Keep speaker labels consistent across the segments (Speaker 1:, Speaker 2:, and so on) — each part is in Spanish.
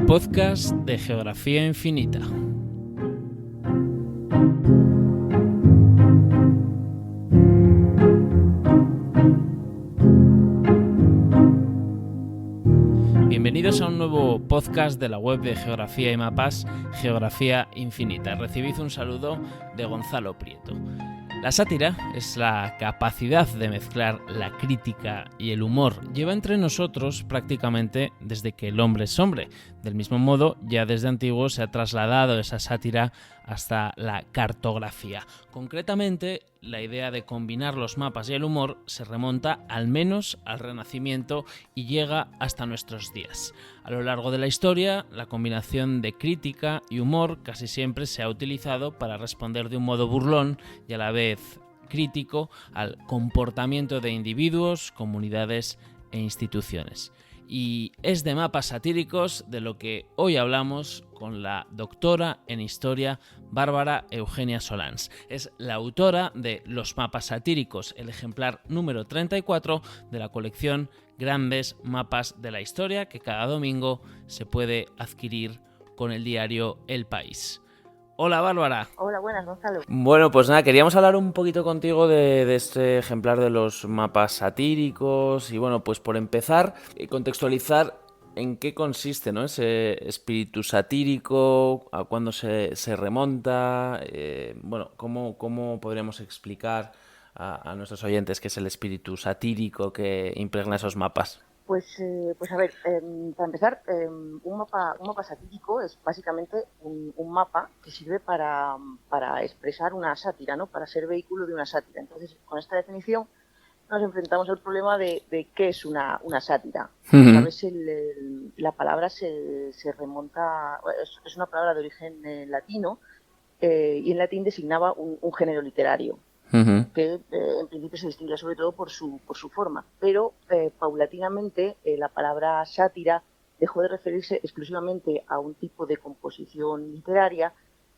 Speaker 1: podcast de Geografía Infinita. Bienvenidos a un nuevo podcast de la web de Geografía y Mapas, Geografía Infinita. Recibid un saludo de Gonzalo Prieto. La sátira es la capacidad de mezclar la crítica y el humor. Lleva entre nosotros prácticamente desde que el hombre es hombre. Del mismo modo, ya desde antiguo se ha trasladado esa sátira hasta la cartografía. Concretamente, la idea de combinar los mapas y el humor se remonta al menos al Renacimiento y llega hasta nuestros días. A lo largo de la historia, la combinación de crítica y humor casi siempre se ha utilizado para responder de un modo burlón y a la vez crítico al comportamiento de individuos, comunidades e instituciones. Y es de mapas satíricos de lo que hoy hablamos con la doctora en Historia Bárbara Eugenia Solans. Es la autora de Los mapas satíricos, el ejemplar número 34 de la colección Grandes Mapas de la Historia, que cada domingo se puede adquirir con el diario El País. Hola Bárbara.
Speaker 2: Hola, buenas, Gonzalo.
Speaker 1: Bueno, pues nada, queríamos hablar un poquito contigo de este ejemplar de los mapas satíricos y bueno, pues por empezar, contextualizar en qué consiste, ¿no? Ese espíritu satírico, a cuándo se remonta, bueno, cómo podríamos explicar a nuestros oyentes qué es el espíritu satírico que impregna esos mapas.
Speaker 2: Pues a ver, para empezar, un mapa satírico es básicamente un mapa que sirve para expresar una sátira, ¿no? Para ser vehículo de una sátira. Entonces, con esta definición nos enfrentamos al problema de qué es una sátira.
Speaker 1: Uh-huh.
Speaker 2: ¿Sabes? La palabra se remonta, es una palabra de origen latino, y en latín designaba un género literario.
Speaker 1: Uh-huh.
Speaker 2: Que en principio se distingue sobre todo por su forma, pero paulatinamente la palabra sátira dejó de referirse exclusivamente a un tipo de composición literaria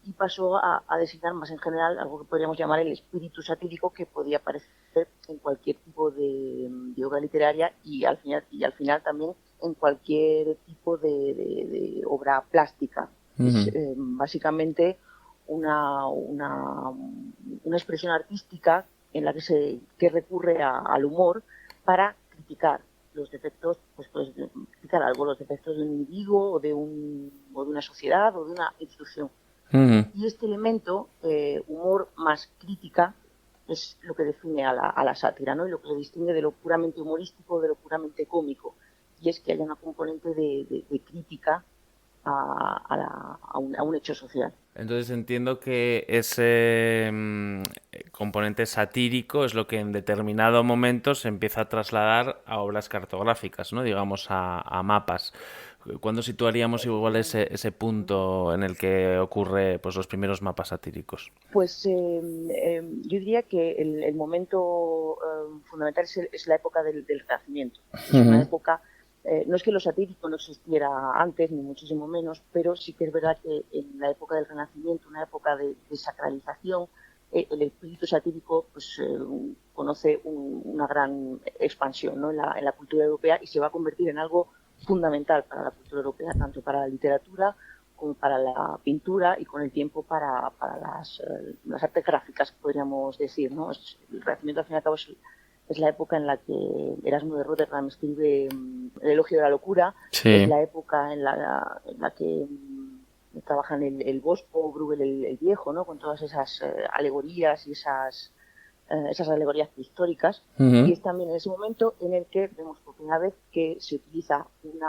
Speaker 2: y pasó a designar más en general algo que podríamos llamar el espíritu satírico, que podía aparecer en cualquier tipo de obra literaria y al final también en cualquier tipo de obra plástica. Uh-huh. Es básicamente una expresión artística en la que recurre al humor para criticar los defectos, pues criticar algo, los defectos de un individuo o de una sociedad o de una institución. Uh-huh. Y este elemento, humor más crítica, es lo que define a la sátira, ¿no? Y lo que le distingue de lo puramente humorístico, de lo puramente cómico. Y es que haya una componente de crítica a un hecho social.
Speaker 1: Entonces entiendo que ese componente satírico es lo que en determinado momento se empieza a trasladar a obras cartográficas, ¿no? Digamos a mapas. ¿Cuándo situaríamos igual ese punto en el que ocurre pues los primeros mapas satíricos?
Speaker 2: Pues yo diría que el momento fundamental es la época del Renacimiento. Es una época. No es que lo satírico no existiera antes, ni muchísimo menos, pero sí que es verdad que en la época del Renacimiento, una época de sacralización, el espíritu satírico pues, conoce una gran expansión, ¿no? en la cultura europea, y se va a convertir en algo fundamental para la cultura europea, tanto para la literatura como para la pintura y con el tiempo para las artes gráficas, podríamos decir, ¿no? El Renacimiento, al fin y al cabo, es la época en la que Erasmo de Róterdam escribe el Elogio de la Locura. Sí. Es la época en la que trabajan el Bosco, Bruegel el Viejo, ¿no? Con todas esas alegorías y esas alegorías históricas. Uh-huh. Y es también en ese momento en el que vemos por primera vez que se utiliza un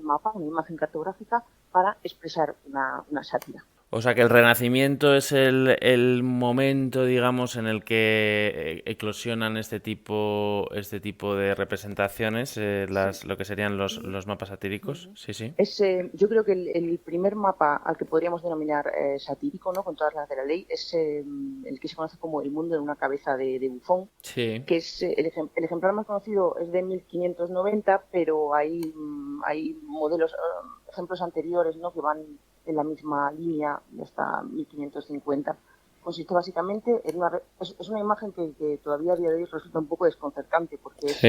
Speaker 2: mapa, una imagen cartográfica, para expresar una sátira.
Speaker 1: O sea que el Renacimiento es el momento, digamos, en el que eclosionan este tipo de representaciones,
Speaker 2: Sí.
Speaker 1: Lo que serían los mapas satíricos. Sí, sí.
Speaker 2: Yo creo que el primer mapa al que podríamos denominar satírico, ¿no? Con todas las de la ley, es el que se conoce como El mundo en una cabeza de bufón.
Speaker 1: Sí.
Speaker 2: Que es el ejemplar más conocido es de 1590, pero hay modelos, ejemplos anteriores, ¿no? Que van en la misma línea hasta 1550. Consiste básicamente en es una imagen que todavía a día de hoy resulta un poco desconcertante, porque es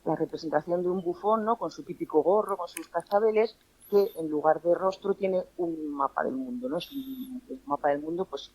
Speaker 2: la representación de un bufón, ¿no? Con su típico gorro, con sus cascabeles, que en lugar de rostro tiene un mapa del mundo, ¿no? Es un mapa del mundo pues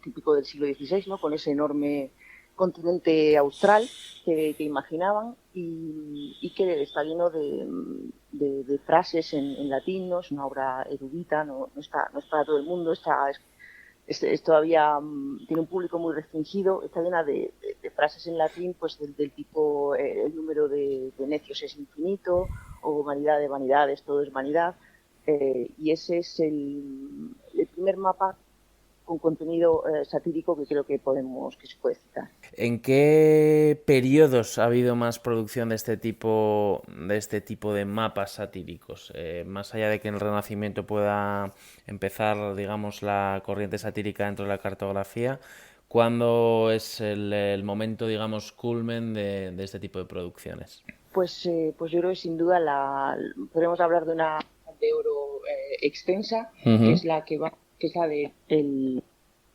Speaker 2: típico del siglo XVI, ¿no? Con ese enorme continente austral que imaginaban y que está lleno de frases en latín, ¿no? Es una obra erudita, no es para todo el mundo, es todavía tiene un público muy restringido, está llena de frases en latín pues del tipo el número de necios es infinito o vanidad de vanidades, todo es vanidad, y ese es el primer mapa con contenido satírico que creo que se puede citar.
Speaker 1: ¿En qué periodos ha habido más producción de este tipo de mapas satíricos? Más allá de que en el Renacimiento pueda empezar, digamos, la corriente satírica dentro de la cartografía, ¿cuándo es el momento, digamos, culmen de este tipo de producciones?
Speaker 2: Pues yo creo que sin duda podemos hablar de una de oro extensa, que
Speaker 1: Uh-huh.
Speaker 2: es la que es la del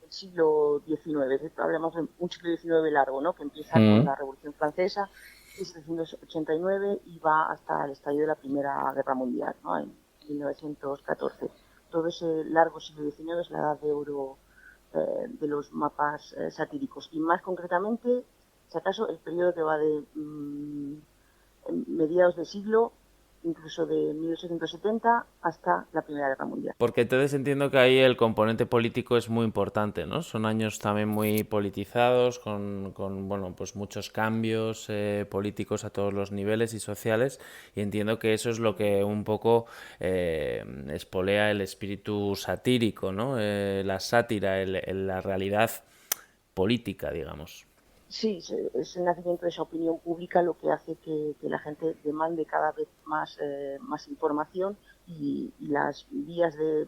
Speaker 2: siglo XIX. Hablamos de un siglo XIX largo, ¿no? Que empieza con
Speaker 1: Uh-huh.
Speaker 2: la Revolución Francesa, 1789, y va hasta el estallido de la Primera Guerra Mundial, ¿no? En 1914. Todo ese largo siglo XIX es la edad de oro de los mapas satíricos. Y más concretamente, si acaso, el periodo que va de mediados de siglo, incluso de 1870 hasta la Primera Guerra Mundial.
Speaker 1: Porque entonces entiendo que ahí el componente político es muy importante, ¿no? Son años también muy politizados, con bueno, pues muchos cambios políticos a todos los niveles y sociales, y entiendo que eso es lo que un poco espolea el espíritu satírico, ¿no? La sátira, la realidad política, digamos.
Speaker 2: Sí, es el nacimiento de esa opinión pública lo que hace que la gente demande cada vez más información y las vías de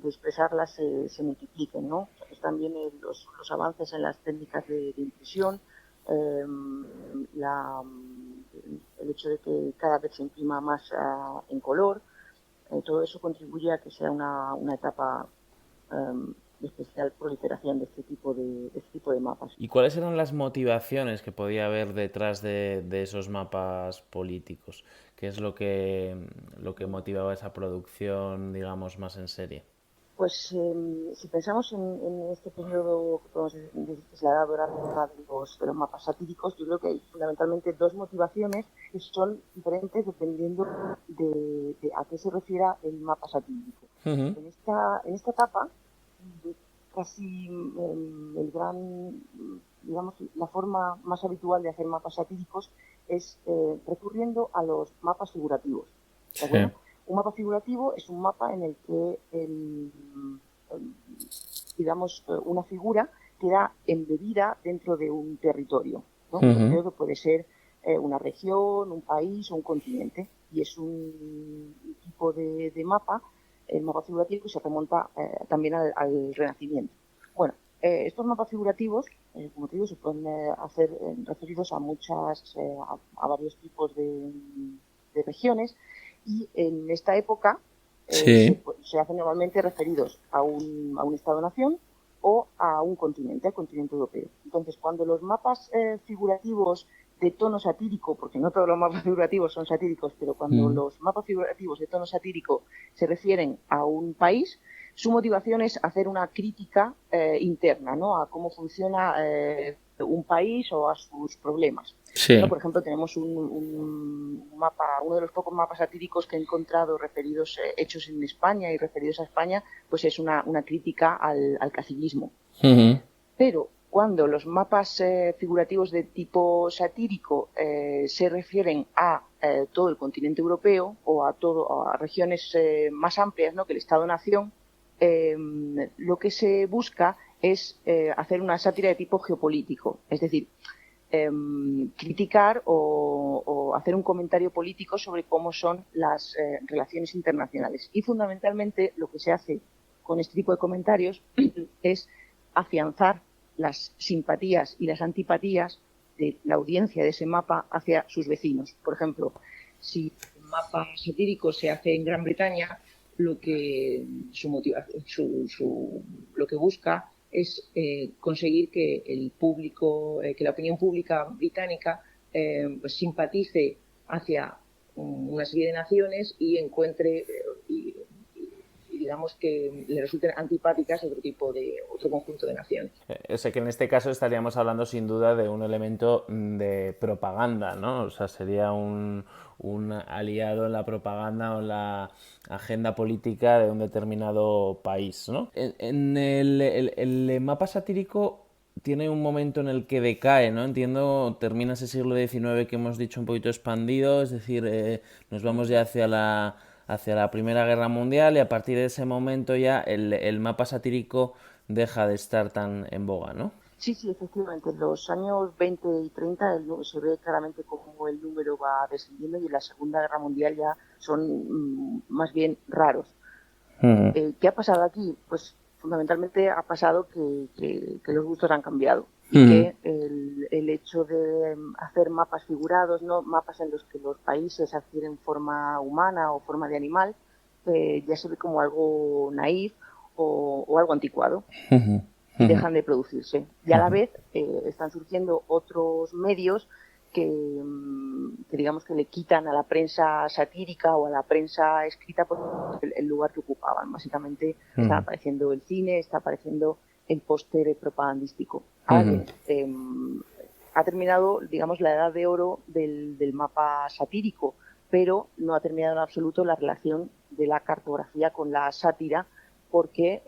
Speaker 2: expresarlas se multipliquen, ¿no? Pues también los avances en las técnicas de impresión, eh, la, el hecho de que cada vez se imprima más en color, todo eso contribuye a que sea una etapa de especial proliferación de este tipo de mapas.
Speaker 1: ¿Y cuáles eran las motivaciones que podía haber detrás de esos mapas políticos? ¿Qué es lo que motivaba esa producción, digamos, más en serie?
Speaker 2: Pues si pensamos en este periodo que podemos decir que es la edad dorada de los mapas satíricos, yo creo que hay fundamentalmente dos motivaciones que son diferentes dependiendo de a qué se refiera el mapa satírico.
Speaker 1: Uh-huh.
Speaker 2: En esta etapa, casi digamos, la forma más habitual de hacer mapas satíricos es recurriendo a los mapas figurativos. ¿De
Speaker 1: Sí.
Speaker 2: acuerdo? Un mapa figurativo es un mapa en el que digamos, una figura queda embebida dentro de un territorio, ¿no? Un
Speaker 1: Uh-huh.
Speaker 2: territorio que puede ser una región, un país o un continente. Y es un tipo de mapa, el mapa figurativo, que se remonta también al Renacimiento. Bueno, estos mapas figurativos, como te digo, se pueden hacer referidos a varios tipos de regiones, y en esta época
Speaker 1: Sí.
Speaker 2: se hacen normalmente referidos a un Estado-nación o a un continente, al continente europeo. Entonces, cuando los mapas figurativos de tono satírico, porque no todos los mapas figurativos son satíricos, pero cuando
Speaker 1: Mm.
Speaker 2: los mapas figurativos de tono satírico se refieren a un país, su motivación es hacer una crítica interna, ¿no? A cómo funciona un país o a sus problemas. ¿No?
Speaker 1: Sí.
Speaker 2: Por ejemplo, tenemos un mapa, uno de los pocos mapas satíricos que he encontrado referidos, hechos en España y referidos a España, pues es una crítica al caciquismo.
Speaker 1: Uh-huh.
Speaker 2: Pero cuando los mapas figurativos de tipo satírico se refieren a todo el continente europeo o a regiones más amplias, ¿no? que el Estado-nación, lo que se busca es hacer una sátira de tipo geopolítico, es decir, criticar o hacer un comentario político sobre cómo son las relaciones internacionales. Y fundamentalmente lo que se hace con este tipo de comentarios es afianzar las simpatías y las antipatías de la audiencia de ese mapa hacia sus vecinos. Por ejemplo, si el mapa satírico se hace en Gran Bretaña, lo que lo que busca es conseguir que el público, que la opinión pública británica pues simpatice hacia una serie de naciones y encuentre y digamos que le resulten antipáticas otro conjunto de naciones.
Speaker 1: Sé que en este caso estaríamos hablando sin duda de un elemento de propaganda, ¿no? O sea, sería un aliado en la propaganda o en la agenda política de un determinado país, ¿no? En el mapa satírico tiene un momento en el que decae, ¿no? Entiendo, termina ese siglo XIX que hemos dicho un poquito expandido, es decir, nos vamos ya hacia la Primera Guerra Mundial y a partir de ese momento ya el mapa satírico deja de estar tan en boga, ¿no?
Speaker 2: Sí, sí, efectivamente. En los años 20 y 30 se ve claramente cómo el número va descendiendo y en la Segunda Guerra Mundial ya son más bien raros. ¿Qué ha pasado aquí? Pues fundamentalmente ha pasado que los gustos han cambiado y que el hecho de hacer mapas figurados, no mapas en los que los países adquieren forma humana o forma de animal, ya se ve como algo naif o algo anticuado y dejan de producirse. Y a la vez están surgiendo otros medios que digamos que le quitan a la prensa satírica o a la prensa escrita por el lugar que ocupaban. Básicamente está apareciendo el cine, está apareciendo el póster propagandístico. Ahora bien, ha terminado, digamos, la edad de oro del mapa satírico, pero no ha terminado en absoluto la relación de la cartografía con la sátira, porque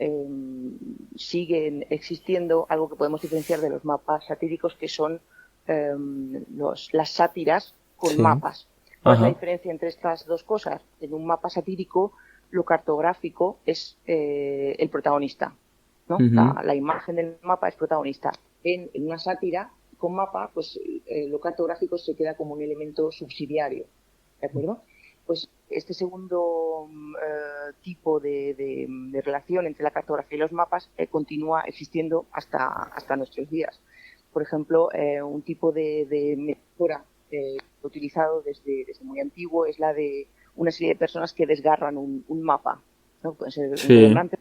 Speaker 2: siguen existiendo algo que podemos diferenciar de los mapas satíricos, que son las sátiras con mapas. ¿Cuál es la diferencia entre estas dos cosas? En un mapa satírico, lo cartográfico es el protagonista, ¿no? La imagen del mapa es protagonista. En una sátira con mapa, pues lo cartográfico se queda como un elemento subsidiario, ¿de acuerdo? Pues este segundo tipo de relación entre la cartografía y los mapas continúa existiendo hasta nuestros días. Por ejemplo, un tipo de metáfora utilizado desde muy antiguo es la de una serie de personas que desgarran un mapa, ¿no? Pueden ser un gobernante,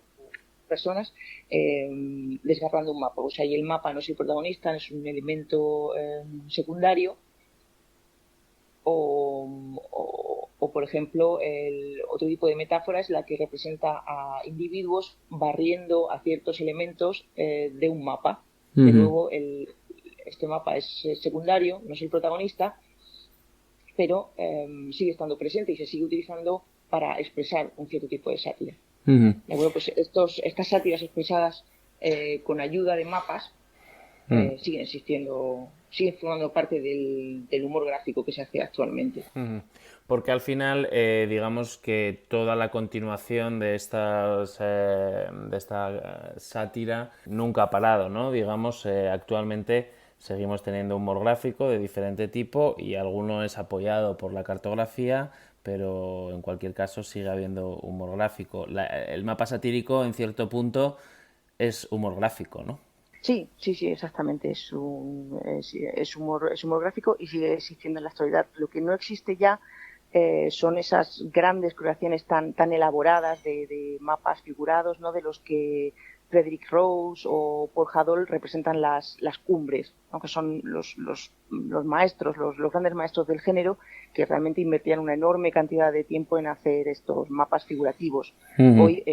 Speaker 2: personas desgarrando un mapa. O sea, y el mapa no es el protagonista, es un elemento secundario. O, por ejemplo, el otro tipo de metáfora es la que representa a individuos barriendo a ciertos elementos de un mapa. De nuevo, este mapa es secundario, no es el protagonista, pero sigue estando presente y se sigue utilizando para expresar un cierto tipo de sátira. Bueno, pues estas sátiras expresadas con ayuda de mapas siguen existiendo, siguen formando parte del humor gráfico que se hace actualmente.
Speaker 1: Porque al final, digamos que toda la continuación de esta sátira nunca ha parado, ¿no? Digamos, actualmente seguimos teniendo humor gráfico de diferente tipo y alguno es apoyado por la cartografía, pero en cualquier caso sigue habiendo humor gráfico. El mapa satírico, en cierto punto, es humor gráfico, ¿no?
Speaker 2: Sí, sí, sí, exactamente. Es humor gráfico y sigue existiendo en la actualidad. Lo que no existe ya son esas grandes creaciones tan elaboradas de mapas figurados, ¿no? De los que Frederick Rose o Paul Hadol representan las cumbres, aunque son los maestros, los grandes maestros del género, que realmente invertían una enorme cantidad de tiempo en hacer estos mapas figurativos. Hoy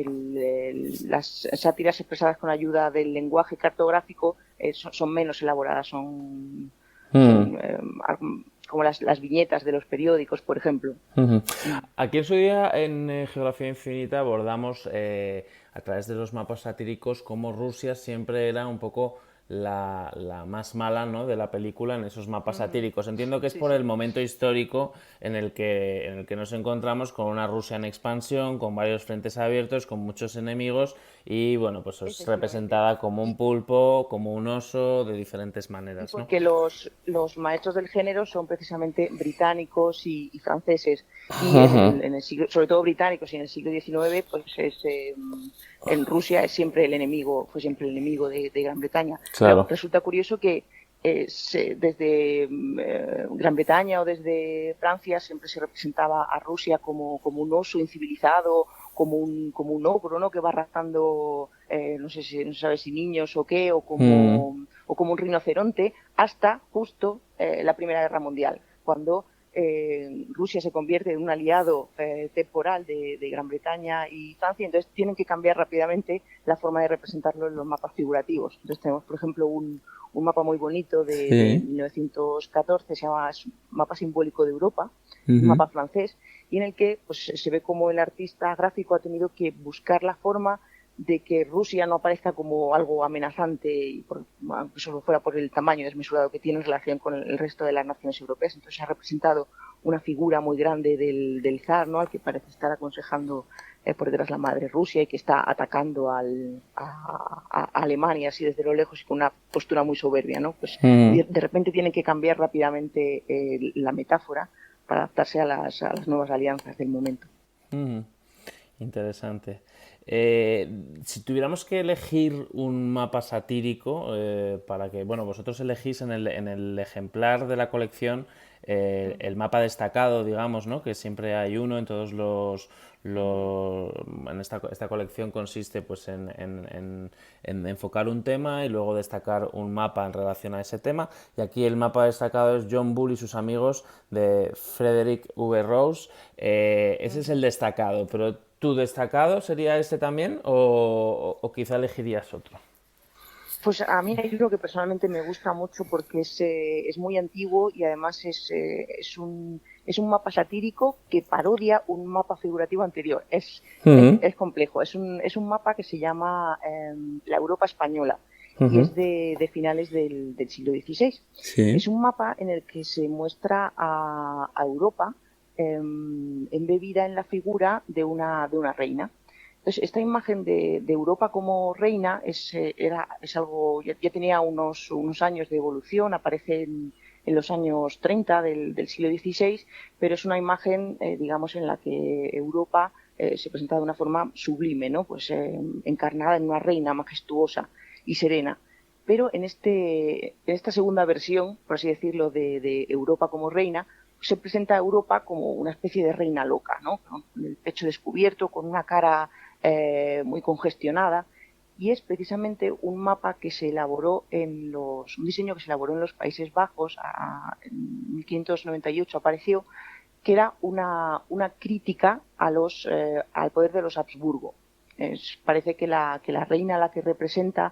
Speaker 2: las sátiras expresadas con ayuda del lenguaje cartográfico son menos elaboradas, son como las viñetas de los periódicos, por ejemplo.
Speaker 1: Aquí en su día, en Geografía Infinita, abordamos a través de los mapas satíricos cómo Rusia siempre era un poco la más mala, ¿no?, de la película en esos mapas satíricos. Entiendo que es por el momento histórico en el que nos encontramos, con una Rusia en expansión, con varios frentes abiertos, con muchos enemigos y, bueno, pues es representada como un pulpo, como un oso, de diferentes maneras, ¿no?
Speaker 2: Porque los maestros del género son precisamente británicos y franceses, y en el siglo, sobre todo británicos, y en el siglo XIX, pues en Rusia es siempre el enemigo, fue siempre el enemigo de Gran Bretaña.
Speaker 1: Claro.
Speaker 2: Pero resulta curioso que desde Gran Bretaña o desde Francia siempre se representaba a Rusia como un oso incivilizado, como un ogro, ¿no?, que va arrastrando no sé si no sabes si niños o qué, o como un rinoceronte, hasta justo la Primera Guerra Mundial, cuando Rusia se convierte en un aliado temporal de Gran Bretaña y Francia, entonces tienen que cambiar rápidamente la forma de representarlo en los mapas figurativos. Entonces tenemos, por ejemplo, un mapa muy bonito de 1914, se llama Mapa Simbólico de Europa, un mapa francés, y en el que pues, se ve como el artista gráfico ha tenido que buscar la forma de que Rusia no aparezca como algo amenazante, y aunque solo fuera por el tamaño desmesurado que tiene en relación con el resto de las naciones europeas. Entonces ha representado una figura muy grande del zar, ¿no?, al que parece estar aconsejando por detrás la madre Rusia, y que está atacando a Alemania así desde lo lejos y con una postura muy soberbia, ¿no? Pues de repente tienen que cambiar rápidamente la metáfora para adaptarse a las nuevas alianzas del momento.
Speaker 1: Interesante. Si tuviéramos que elegir un mapa satírico para que, bueno, vosotros elegís en el ejemplar de la colección el mapa destacado, digamos, ¿no? Que siempre hay uno en todos en esta colección consiste pues en enfocar un tema y luego destacar un mapa en relación a ese tema, y aquí el mapa destacado es John Bull y sus amigos de Frederick V. Rose. Ese es el destacado, pero ¿tu destacado sería este también o quizá elegirías otro?
Speaker 2: Pues a mí hay uno que personalmente me gusta mucho porque es muy antiguo y además es un mapa satírico que parodia un mapa figurativo anterior. Es complejo. Es un mapa que se llama La Europa Española y es de finales del siglo XVI.
Speaker 1: Sí.
Speaker 2: Es un mapa en el que se muestra a Europa embebida en la figura de una reina. Entonces, esta imagen de Europa como reina es algo, ya tenía unos años de evolución, aparece en los años 30 del siglo XVI, pero es una imagen, digamos, en la que Europa se presenta de una forma sublime, ¿no? Pues encarnada en una reina majestuosa y serena. Pero en esta segunda versión, por así decirlo, de Europa como reina, se presenta a Europa como una especie de reina loca, ¿no? Con el pecho descubierto, con una cara muy congestionada, y es precisamente un mapa que se elaboró un diseño que se elaboró en los Países Bajos en 1598 apareció, que era una crítica al poder de los Habsburgo. Parece que la reina a la que representa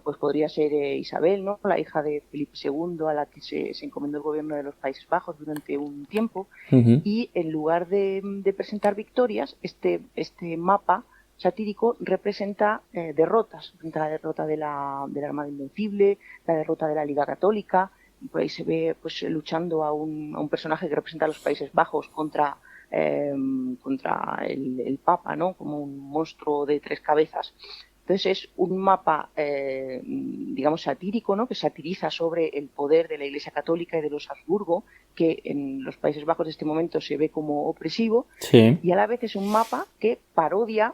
Speaker 2: pues podría ser Isabel, ¿no?, la hija de Felipe II, a la que se encomendó el gobierno de los Países Bajos durante un tiempo. Y en lugar de presentar victorias, este mapa satírico representa derrotas. Representa la derrota de la Armada Invencible, la derrota de la Liga Católica, y por ahí se ve pues luchando a un personaje que representa a los Países Bajos contra el Papa, ¿no?, como un monstruo de 3 cabezas. Entonces es un mapa, digamos, satírico, ¿no?, que satiriza sobre el poder de la Iglesia Católica y de los Habsburgo, que en los Países Bajos de este momento se ve como opresivo.
Speaker 1: Sí.
Speaker 2: Y a la vez es un mapa que parodia,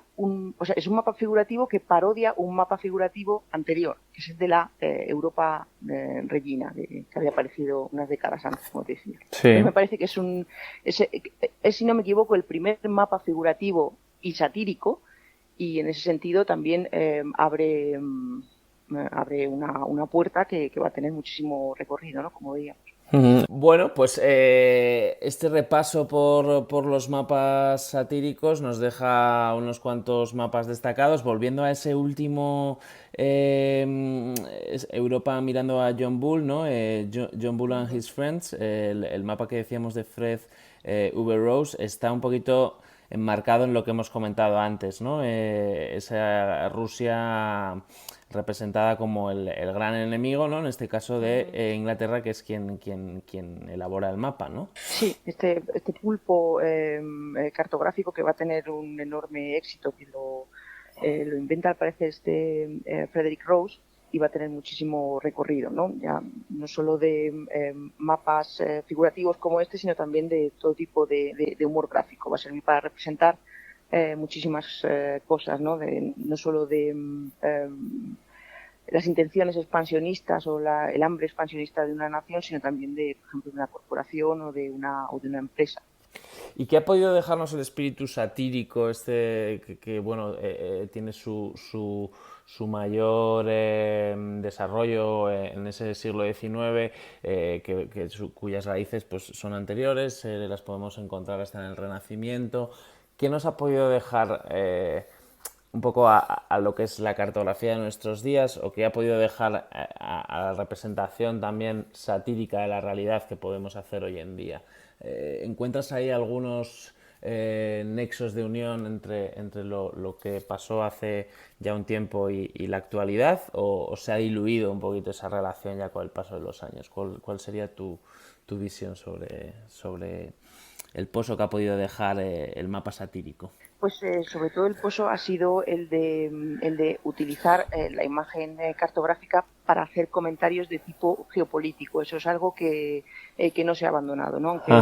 Speaker 2: es un mapa figurativo que parodia un mapa figurativo anterior, que es el de la Europa Regina, que había aparecido unas décadas antes, como te decía.
Speaker 1: Sí.
Speaker 2: Entonces me parece que es, si no me equivoco, el primer mapa figurativo y satírico, y en ese sentido también abre una puerta que va a tener muchísimo recorrido, ¿no?, como veíamos.
Speaker 1: Bueno, pues este repaso por los mapas satíricos nos deja unos cuantos mapas destacados. Volviendo a ese último, Europa mirando a John Bull, ¿no? John Bull and His Friends, el mapa que decíamos de Fred V. Rose, está un poquito enmarcado en lo que hemos comentado antes, ¿no? Esa Rusia representada como el gran enemigo, ¿no?, en este caso de Inglaterra, que es quien elabora el mapa, ¿no?
Speaker 2: Sí, este pulpo cartográfico que va a tener un enorme éxito, que lo inventa al parecer Frederick Rose, y va a tener muchísimo recorrido, ¿no? Ya no solo de mapas figurativos como este, sino también de todo tipo de humor gráfico. Va a servir para representar muchísimas cosas, ¿no? No solo de las intenciones expansionistas o el hambre expansionista de una nación, sino también de, por ejemplo, de una corporación o de una empresa.
Speaker 1: ¿Y qué ha podido dejarnos el espíritu satírico que bueno, tiene su mayor desarrollo en ese siglo XIX, cuyas raíces pues, son anteriores, las podemos encontrar hasta en el Renacimiento. ¿Qué nos ha podido dejar un poco a lo que es la cartografía de nuestros días, o qué ha podido dejar a la representación también satírica de la realidad que podemos hacer hoy en día? ¿Encuentras ahí algunos nexos de unión entre lo que pasó hace ya un tiempo y la actualidad, o se ha diluido un poquito esa relación ya con el paso de los años? ¿Cuál sería tu visión sobre el pozo que ha podido dejar el mapa satírico?
Speaker 2: Pues sobre todo el pozo ha sido el de utilizar la imagen cartográfica para hacer comentarios de tipo geopolítico. Eso es algo que no se ha abandonado, ¿no? Aunque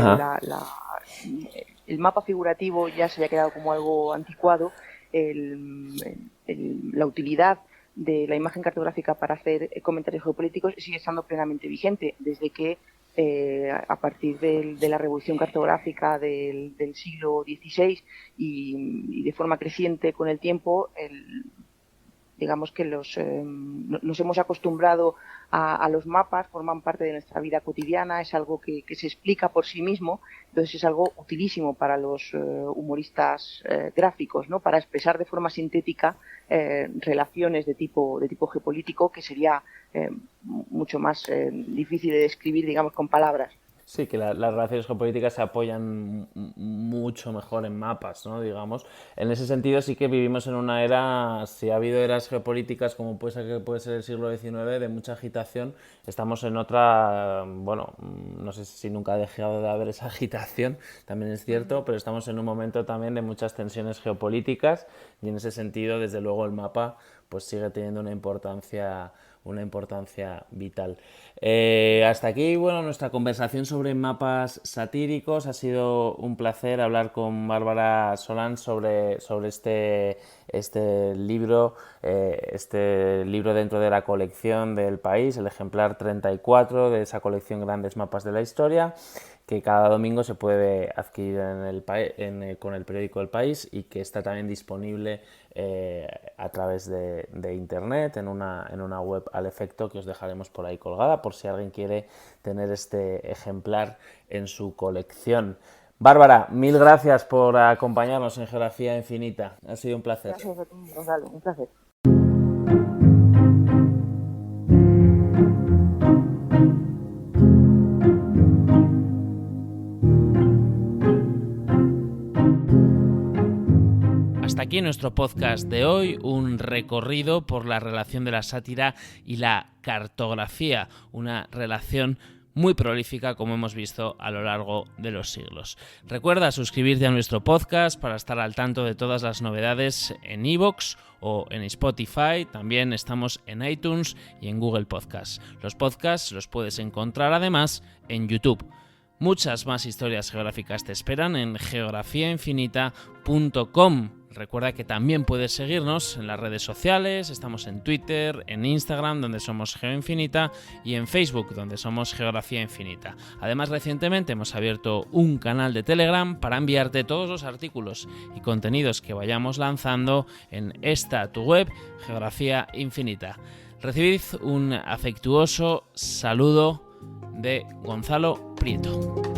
Speaker 2: el mapa figurativo ya se haya quedado como algo anticuado, la utilidad de la imagen cartográfica para hacer comentarios geopolíticos sigue estando plenamente vigente, desde que a partir de la revolución cartográfica del siglo XVI y de forma creciente con el tiempo, digamos que nos hemos acostumbrado a los mapas, forman parte de nuestra vida cotidiana, es algo que se explica por sí mismo, entonces es algo utilísimo para los humoristas gráficos, ¿no? Para expresar de forma sintética relaciones de tipo geopolítico, que sería mucho más difícil de describir, digamos, con palabras.
Speaker 1: Sí, que las relaciones geopolíticas se apoyan mucho mejor en mapas, ¿no? Digamos. En ese sentido sí que vivimos en una era, si ha habido eras geopolíticas como puede ser el siglo XIX, de mucha agitación, estamos en otra, bueno, no sé si nunca ha dejado de haber esa agitación, también es cierto, pero estamos en un momento también de muchas tensiones geopolíticas, y en ese sentido, desde luego, el mapa pues sigue teniendo una importancia vital. Hasta aquí, bueno, nuestra conversación sobre mapas satíricos. Ha sido un placer hablar con Bárbara Solans sobre este libro dentro de la colección del País, el ejemplar 34 de esa colección Grandes Mapas de la Historia, que cada domingo se puede adquirir con el periódico El País, y que está también disponible a través de internet en una web al efecto, que os dejaremos por ahí colgada por si alguien quiere tener este ejemplar en su colección. Bárbara, mil gracias por acompañarnos en Geografía Infinita. Ha sido un placer.
Speaker 2: Gracias a ti, Gonzalo, un placer.
Speaker 1: Hasta aquí nuestro podcast de hoy, un recorrido por la relación de la sátira y la cartografía, una relación muy prolífica, como hemos visto a lo largo de los siglos. Recuerda suscribirte a nuestro podcast para estar al tanto de todas las novedades en iVoox o en Spotify. También estamos en iTunes y en Google Podcasts. Los podcasts los puedes encontrar además en YouTube. Muchas más historias geográficas te esperan en geografiainfinita.com. Recuerda que también puedes seguirnos en las redes sociales. Estamos en Twitter, en Instagram, donde somos GeoInfinita, y en Facebook, donde somos Geografía Infinita. Además, recientemente hemos abierto un canal de Telegram para enviarte todos los artículos y contenidos que vayamos lanzando en tu web, Geografía Infinita. Recibid un afectuoso saludo de Gonzalo Prieto.